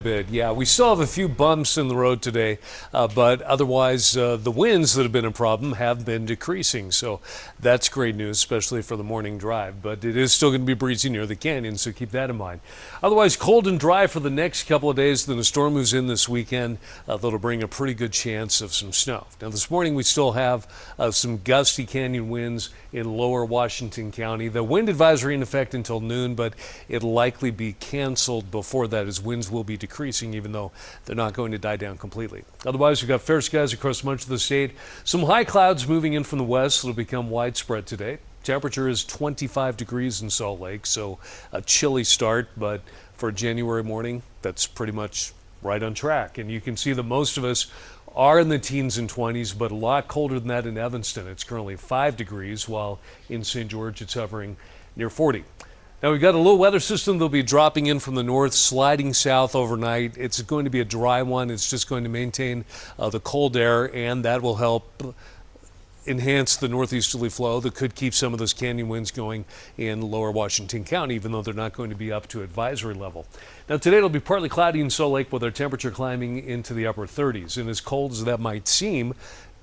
Yeah, we still have a few bumps in the road today, but otherwise the winds that have been a problem have been decreasing. So that's great news, especially for the morning drive. But it is still going to be breezy near the canyon, so keep that in mind. Otherwise, cold and dry for the next couple of days. Then the storm moves in this weekend. That'll bring a pretty good chance of some snow. Now this morning we still have some gusty canyon winds in lower Washington County. The wind advisory in effect until noon, but it'll likely be canceled before that as winds will be decreasing, even though they're not going to die down completely. Otherwise, we've got fair skies across much of the state. Some high clouds moving in from the west that'll become widespread today. Temperature is 25 degrees in Salt Lake, so a chilly start, but for a January morning, that's pretty much right on track. And you can see that most of us are in the teens and 20s, but a lot colder than that in Evanston. It's currently 5 degrees, while in St. George it's hovering near 40. Now we've got a low weather system that'll be dropping in from the north, sliding south overnight. It's going to be a dry one. It's just going to maintain the cold air, and that will help enhance the northeasterly flow that could keep some of those canyon winds going in lower Washington County, even though they're not going to be up to advisory level. Now today it'll be partly cloudy in Salt Lake with our temperature climbing into the upper 30s. And as cold as that might seem,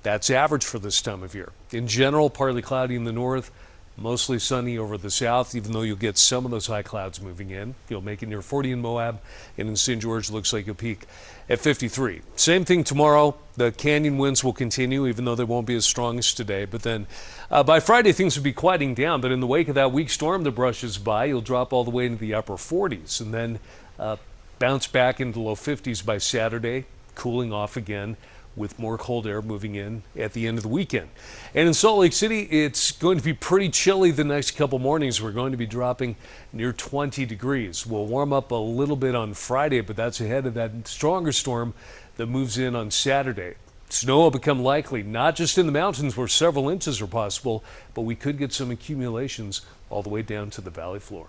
that's average for this time of year. In general, partly cloudy in the north, mostly sunny over the south, even though you'll get some of those high clouds moving in. You'll make it near 40 in Moab, and in St. George looks like you'll peak at 53. Same thing tomorrow. The canyon winds will continue, even though they won't be as strong as today. But then by Friday, things will be quieting down. But in the wake of that weak storm that brushes by, you'll drop all the way into the upper 40s and then bounce back into the low 50s by Saturday, cooling off again, with more cold air moving in at the end of the weekend. And in Salt Lake City, it's going to be pretty chilly the next couple mornings. We're going to be dropping near 20 degrees. We'll warm up a little bit on Friday, but that's ahead of that stronger storm that moves in on Saturday. Snow will become likely, not just in the mountains where several inches are possible, but we could get some accumulations all the way down to the valley floor.